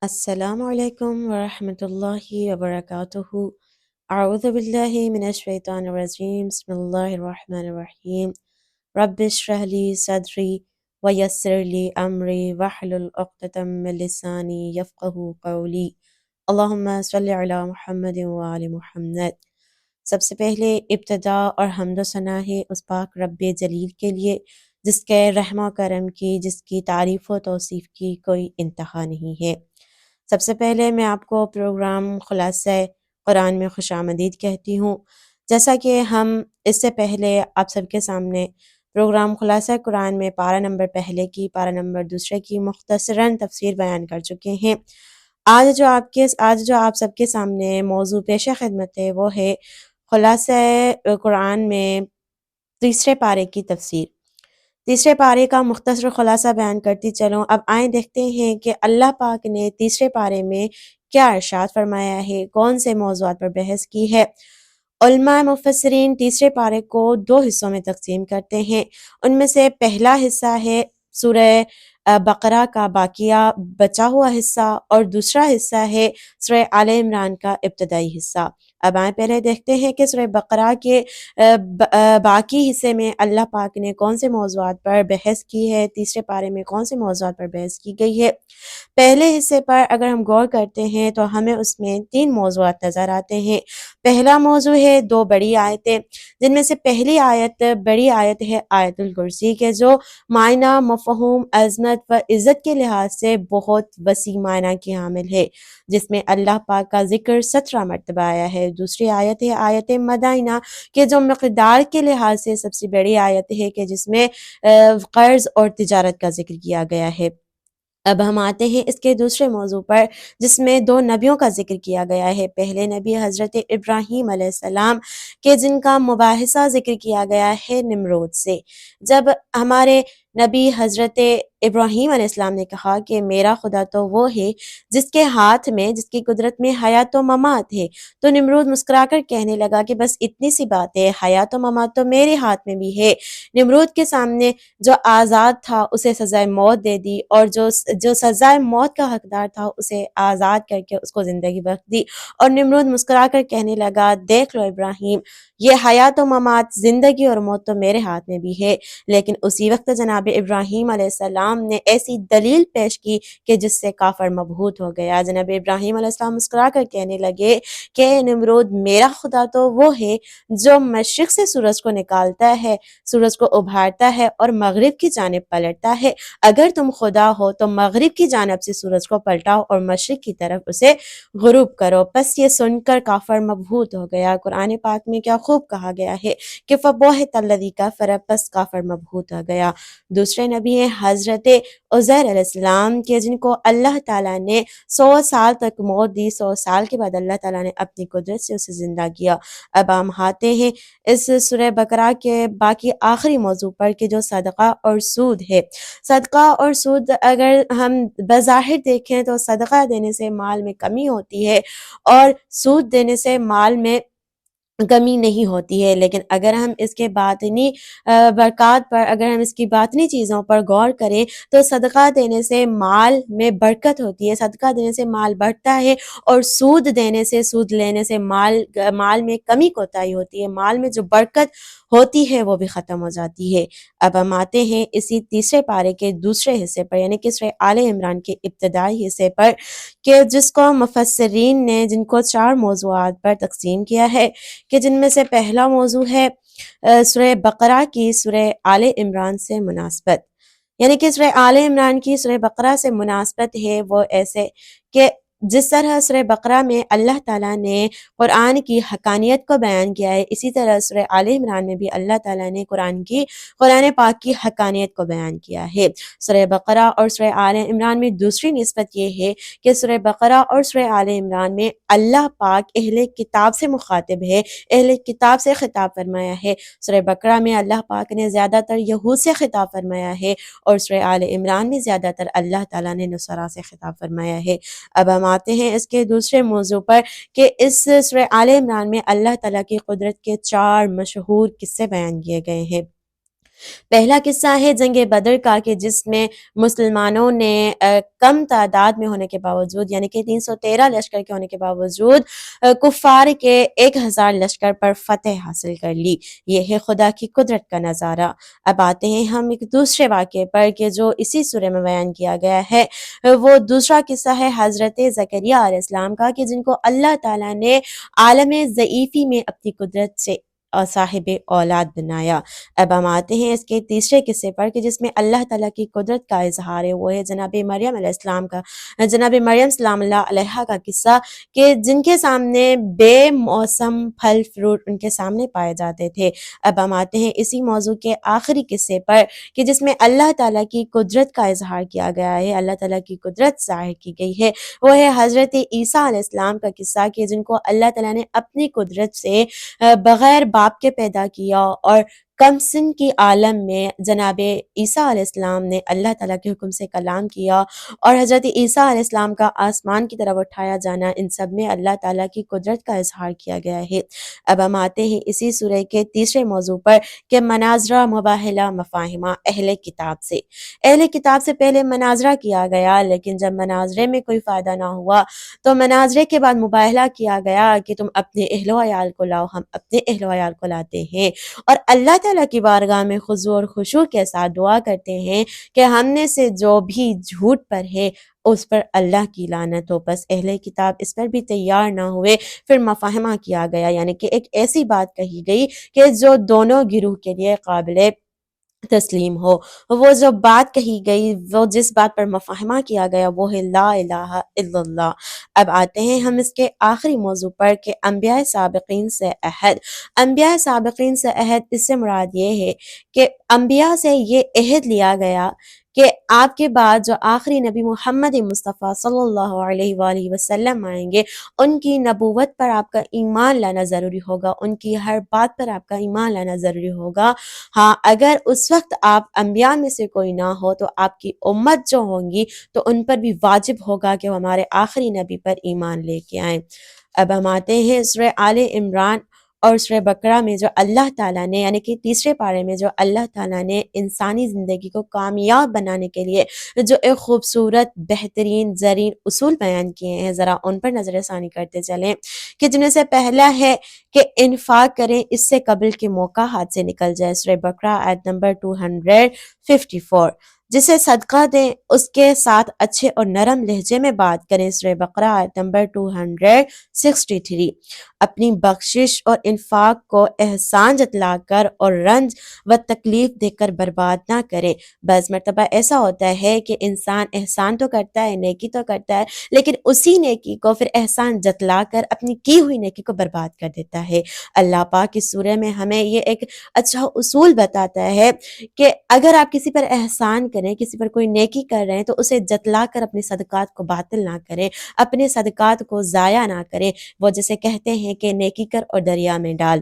السلام علیکم ورحمۃ اللہ وبرکاتہ۔ اعوذ باللہ من الشیطان الرجیم، بسم اللہ الرحمن الرحیم۔ رب اشرح لی صدری ویسر لی امری واحلل عقدۃ من لسانی یفقہوا قولی۔ اللہم صلی علی محمد وآل محمد۔ سب سے پہلے ابتدا اور حمد و ثنا ہے اس پاک رب جلیل کے لیے جس کے رحم و کرم کی، جس کی تعریف و توصیف کی کوئی انتہا نہیں ہے۔ سب سے پہلے میں آپ کو پروگرام خلاصہ قرآن میں خوش آمدید کہتی ہوں۔ جیسا کہ ہم اس سے پہلے آپ سب کے سامنے پروگرام خلاصہ قرآن میں پارہ نمبر پہلے کی، پارہ نمبر دوسرے کی مختصراً تفسیر بیان کر چکے ہیں۔ آج جو آپ سب کے سامنے موضوع پیش خدمت ہے وہ ہے خلاصہ قرآن میں تیسرے پارے کی تفسیر۔ تیسرے پارے کا مختصر خلاصہ بیان کرتی چلوں۔ اب آئیں دیکھتے ہیں کہ اللہ پاک نے تیسرے پارے میں کیا ارشاد فرمایا ہے، کون سے موضوعات پر بحث کی ہے۔ علماء مفسرین تیسرے پارے کو دو حصوں میں تقسیم کرتے ہیں۔ ان میں سے پہلا حصہ ہے سورہ بقرہ کا باقیہ بچا ہوا حصہ، اور دوسرا حصہ ہے سورہ آل عمران کا ابتدائی حصہ۔ اب آئیں پہلے دیکھتے ہیں کہ سورہ بقرہ کے باقی حصے میں اللہ پاک نے کون سے موضوعات پر بحث کی ہے، تیسرے پارے میں کون سے موضوعات پر بحث کی گئی ہے۔ پہلے حصے پر اگر ہم غور کرتے ہیں تو ہمیں اس میں 3 موضوعات نظر آتے ہیں۔ پہلا موضوع ہے 2 بڑی آیتیں، جن میں سے پہلی بڑی آیت ہے آیت الکرسی کے، جو معنی، مفہوم، عظمت و عزت کے لحاظ سے بہت وسیع معنی کی حامل ہے، جس میں اللہ پاک کا ذکر 17 مرتبہ آیا ہے۔ دوسری آیت ہے آیت مدینہ کہ جو مقدار کے لحاظ سے سب سے بڑی آیت ہے، کہ جس میں قرض اور تجارت کا ذکر کیا گیا ہے۔ اب ہم آتے ہیں اس کے دوسرے موضوع پر، جس میں 2 نبیوں کا ذکر کیا گیا ہے۔ پہلے نبی حضرت ابراہیم علیہ السلام کہ جن کا مباحثہ ذکر کیا گیا ہے نمرود سے۔ جب ہمارے نبی حضرت ابراہیم علیہ السلام نے کہا کہ میرا خدا تو وہ ہے جس کے ہاتھ میں، جس کی قدرت میں حیات و ممات ہے، تو نمرود مسکرا کر کہنے لگا کہ بس اتنی سی بات ہے، حیات و ممات تو میرے ہاتھ میں بھی ہے۔ نمرود کے سامنے جو آزاد تھا اسے سزائے موت دے دی، اور جو سزائے موت کا حقدار تھا اسے آزاد کر کے اس کو زندگی بخش دی۔ اور نمرود مسکرا کر کہنے لگا دیکھ لو ابراہیم، یہ حیات و ممات، زندگی اور موت تو میرے ہاتھ میں بھی ہے۔ لیکن اسی وقت جناب ابراہیم علیہ السلام نے ایسی دلیل پیش کی کہ جس سے کافر مبہوت ہو گیا۔ جناب ابراہیم علیہ السلام مسکرا کر کہنے لگے کہ نمرود، میرا خدا تو وہ ہے جو مشرق سے سورج کو نکالتا ہے، سورج کو ابھارتا ہے اور مغرب کی جانب پلٹتا ہے۔ اگر تم خدا ہو تو مغرب کی جانب سے سورج کو پلٹاؤ اور مشرق کی طرف اسے غروب کرو۔ پس یہ سن کر کافر مبہوت ہو گیا۔ قرآن پاک میں کیا خوب کہا گیا ہے کہ فَبُہِتَ الَّذِی کَفَرَ، پس کافر مبہوت ہو گیا۔ دوسرے نبی ہیں حضرت عزیر علیہ السلام کے، جن کو اللہ تعالیٰ نے 100 سال تک موت دی، 100 سال کے بعد اللہ تعالیٰ نے اپنی قدرت سے اسے زندہ کیا۔ اب ہم آتے ہیں اس سورہ بقرہ کے باقی آخری موضوع پر کہ جو صدقہ اور سود ہے۔ صدقہ اور سود اگر ہم بظاہر دیکھیں تو صدقہ دینے سے مال میں کمی ہوتی ہے اور سود دینے سے مال میں کمی نہیں ہوتی ہے، لیکن اگر ہم اس کے باطنی برکات پر، اگر ہم اس کی باطنی چیزوں پر غور کریں تو صدقہ دینے سے مال میں برکت ہوتی ہے، صدقہ دینے سے مال بڑھتا ہے، اور سود دینے سے، سود لینے سے مال میں کمی کوتاہی ہوتی ہے، مال میں جو برکت ہوتی ہے وہ بھی ختم ہو جاتی ہے۔ اب ہم آتے ہیں اسی تیسرے پارے کے دوسرے حصے پر، یعنی کہ سورہ آل عمران کے ابتدائی حصے پر، کہ جس کو مفسرین نے جن کو 4 موضوعات پر تقسیم کیا ہے، کہ جن میں سے پہلا موضوع ہے سورہ بقرہ کی سورہ آل عمران سے مناسبت، یعنی کہ سورہ آل عمران کی سورہ بقرہ سے مناسبت ہے وہ ایسے کہ جس طرح سورہ بقرہ میں اللہ تعالیٰ نے قرآن کی حقانیت کو بیان کیا ہے، اسی طرح سورہ آل عمران میں بھی اللہ تعالیٰ نے قرآن پاک کی حقانیت کو بیان کیا ہے۔ سورہ بقرہ اور سورہ آل عمران میں دوسری نسبت یہ ہے کہ سورہ بقرہ اور سورہ آل عمران میں اللہ پاک اہل کتاب سے مخاطب ہے، اہل کتاب سے خطاب فرمایا ہے۔ سورہ بقرہ میں اللہ پاک نے زیادہ تر یہود سے خطاب فرمایا ہے، اور سورہ آل عمران میں زیادہ تر اللہ تعالیٰ نے نصارا سے خطاب فرمایا ہے۔ اب ہم آتے ہیں اس کے دوسرے موضوع پر کہ اس سورہ آل عمران میں اللہ تعالیٰ کی قدرت کے 4 مشہور قصے بیان کیے گئے ہیں۔ پہلا قصہ ہے جنگ بدر کا کہ جس میں مسلمانوں نے کم تعداد میں ہونے کے باوجود یعنی کہ 313 لشکر کے ہونے کے باوجود کفار کے 1000 لشکر پر فتح حاصل کر لی۔ یہ ہے خدا کی قدرت کا نظارہ۔ اب آتے ہیں ہم ایک دوسرے واقعے پر کہ جو اسی سورہ میں بیان کیا گیا ہے۔ وہ دوسرا قصہ ہے حضرت زکریا علیہ السلام کا کہ جن کو اللہ تعالیٰ نے عالم ضعیفی میں اپنی قدرت سے صاحب اولاد بنایا۔ اب ہم آتے ہیں اس کے تیسرے قصے پر کہ جس میں اللہ تعالیٰ کی قدرت کا اظہار ہے۔ وہ ہے جناب مریم علیہ السلام کا، جناب مریم سلام اللہ علیہا کا قصہ کہ جن کے سامنے بے موسم پھل فروٹ ان کے سامنے پائے جاتے تھے۔ اب ہم آتے ہیں اسی موضوع کے آخری قصے پر کہ جس میں اللہ تعالیٰ کی قدرت کا اظہار کیا گیا ہے، اللہ تعالیٰ کی قدرت ظاہر کی گئی ہے۔ وہ ہے حضرت عیسیٰ علیہ السلام کا قصہ کہ جن کو اللہ تعالیٰ نے اپنی قدرت سے بغیر باپ کے پیدا کیا، اور کم سن کی عالم میں جناب عیسیٰ علیہ السلام نے اللہ تعالیٰ کے حکم سے کلام کیا، اور حضرت عیسیٰ علیہ السلام کا آسمان کی طرف اٹھایا جانا، ان سب میں اللہ تعالیٰ کی قدرت کا اظہار کیا گیا ہے۔ اب ہم آتے ہیں اسی سورہ کے تیسرے موضوع پر کہ مناظرہ مباحلہ مفاہمہ اہل کتاب سے۔ اہل کتاب سے پہلے مناظرہ کیا گیا، لیکن جب مناظرے میں کوئی فائدہ نہ ہوا تو مناظرے کے بعد مباحلہ کیا گیا کہ تم اپنے اہل و عیال کو لاؤ، ہم اپنے اہل و عیال کو لاتے ہیں، اور اللہ تعالیٰ کی بارگاہ میں خضوع اور خشوع کے ساتھ دعا کرتے ہیں کہ ہم نے سے جو بھی جھوٹ پر ہے اس پر اللہ کی لعنت ہو۔ بس اہل کتاب اس پر بھی تیار نہ ہوئے، پھر مفاہمہ کیا گیا، یعنی کہ ایک ایسی بات کہی گئی کہ جو دونوں گروہ کے لیے قابل تسلیم ہو۔ وہ جو بات کہی گئی، وہ جس بات پر مفاہمہ کیا گیا، وہ ہے لا الہ الا اللہ۔ اب آتے ہیں ہم اس کے آخری موضوع پر کہ انبیاء سابقین سے عہد۔ انبیاء سابقین سے عہد، اس سے مراد یہ ہے کہ انبیاء سے یہ عہد لیا گیا کہ آپ کے بعد جو آخری نبی محمد مصطفیٰ صلی اللہ علیہ وآلہ وسلم آئیں گے، ان کی نبوت پر آپ کا ایمان لانا ضروری ہوگا، ان کی ہر بات پر آپ کا ایمان لانا ضروری ہوگا۔ ہاں، اگر اس وقت آپ انبیاء میں سے کوئی نہ ہو تو آپ کی امت جو ہوں گی تو ان پر بھی واجب ہوگا کہ وہ ہمارے آخری نبی پر ایمان لے کے آئیں۔ اب ہم آتے ہیں سورہ آل عمران اور سورہ بقرہ میں جو اللہ تعالیٰ نے، یعنی کہ تیسرے پارے میں جو اللہ تعالیٰ نے انسانی زندگی کو کامیاب بنانے کے لیے جو ایک خوبصورت بہترین زرین اصول بیان کیے ہیں، ذرا ان پر نظر ثانی کرتے چلیں کہ جن میں سے پہلا ہے کہ انفاق کریں اس سے قبل کے موقع ہاتھ سے نکل جائے، سورہ بقرہ آیت نمبر 254۔ جسے صدقہ دیں اس کے ساتھ اچھے اور نرم لہجے میں بات کریں، سورہ بقرہ آیت نمبر 263۔ اپنی بخشش اور انفاق کو احسان جتلا کر اور رنج و تکلیف دے کر برباد نہ کرے۔ بعض مرتبہ ایسا ہوتا ہے کہ انسان احسان تو کرتا ہے، نیکی تو کرتا ہے، لیکن اسی نیکی کو پھر احسان جتلا کر اپنی کی ہوئی نیکی کو برباد کر دیتا ہے۔ اللہ پاک اس سورہ میں ہمیں یہ ایک اچھا اصول بتاتا ہے کہ اگر آپ کسی پر احسان کریں، کسی پر کوئی نیکی کر رہے ہیں تو اسے جتلا کر اپنے صدقات کو باطل نہ کریں، اپنے صدقات کو ضائع نہ کریں۔ وہ جسے کہتے ہیں کہ نیکی کر اور دریا میں ڈال،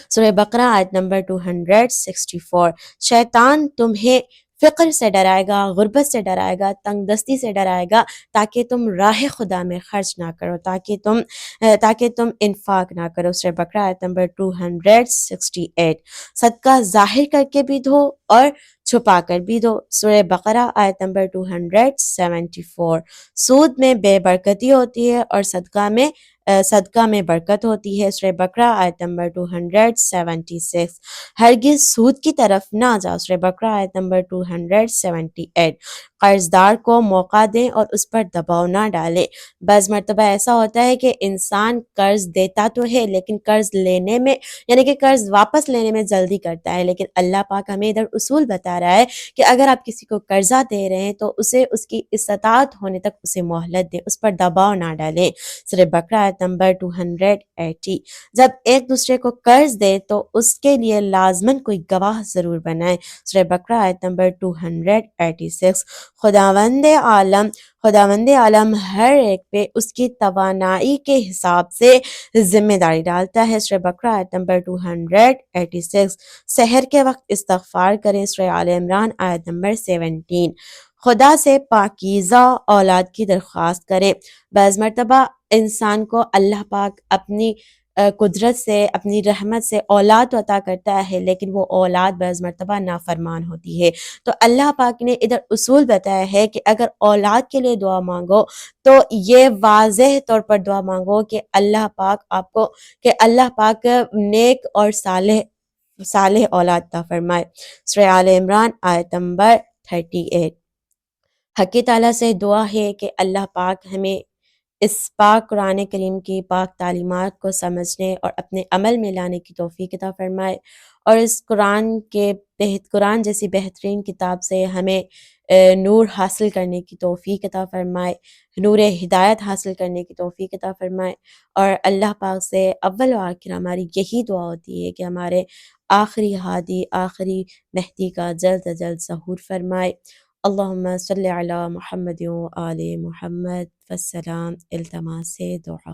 سورہ بقرہ آیت نمبر 264۔ شیطان تمہیں فقر سے ڈرائے گا، غربت سے ڈرائے گا، تنگ دستی سے ڈرائے گا، تاکہ تم راہ خدا میں خرچ نہ کرو، تاکہ تم انفاق نہ کرو، سورہ بقرہ آیت نمبر 268۔ صدقہ ظاہر کر کے بھی دو اور چھپا کر بھی دو، سورہ بقرہ آیت نمبر 274۔ سود میں بے برکتی ہوتی ہے اور صدقہ میں برکت ہوتی ہے، سورہ بقرہ آیت نمبر 276۔ ہرگز سود کی طرف نہ جاؤ، سورہ بقرہ آیت نمبر 278۔ قرض دار کو موقع دیں اور اس پر دباؤ نہ ڈالیں۔ بعض مرتبہ ایسا ہوتا ہے کہ انسان قرض دیتا تو ہے لیکن قرض لینے میں، یعنی کہ قرض واپس لینے میں جلدی کرتا ہے، لیکن اللہ پاک ہمیں ادھر اصول بتا رہا ہے کہ اگر آپ کسی کو قرضہ دے رہے ہیں تو اسے اس کی استطاعت ہونے تک اسے مہلت دیں، اس پر دباؤ نہ ڈالیں، سورہ بقرہ آیت نمبر 280۔ جب ایک دوسرے کو قرض دے تو اس کے لیے لازماً کوئی گواہ ضرور بنائیں، سورہ بقرہ آیت نمبر 286۔ خداوند عالم ہر ایک پہ اس کی توانائی کے حساب سے ذمہ داری ڈالتا ہے، سورہ بقرہ آیت نمبر 286۔ سحر کے وقت استغفار کریں، سورہ آل عمران آیت نمبر 17۔ خدا سے پاکیزہ اولاد کی درخواست کریں۔ بعض مرتبہ انسان کو اللہ پاک اپنی قدرت سے، اپنی رحمت سے اولاد تو عطا کرتا ہے، لیکن وہ اولاد بعض مرتبہ نافرمان ہوتی ہے۔ تو اللہ پاک نے ادھر اصول بتایا ہے کہ اگر اولاد کے لیے دعا مانگو تو یہ واضح طور پر دعا مانگو کہ اللہ پاک آپ کو، کہ اللہ پاک نیک اور صالح اولاد عطا فرمائے۔ سورہ آل عمران آیت نمبر 38۔ حق تعالیٰ سے دعا ہے کہ اللہ پاک ہمیں اس پاک قرآن کریم کی پاک تعلیمات کو سمجھنے اور اپنے عمل میں لانے کی توفیق عطا فرمائے، اور اس قرآن جیسی بہترین کتاب سے ہمیں نور حاصل کرنے کی توفیق عطا فرمائے، نور ہدایت حاصل کرنے کی توفیق عطا فرمائے۔ اور اللہ پاک سے اول و آخر ہماری یہی دعا ہوتی ہے کہ ہمارے آخری ہادی، آخری مہدی کا جلد از جلد ظہور فرمائے۔ اللہم صلی علی محمد و آل محمد، والسلام، التماس دعا۔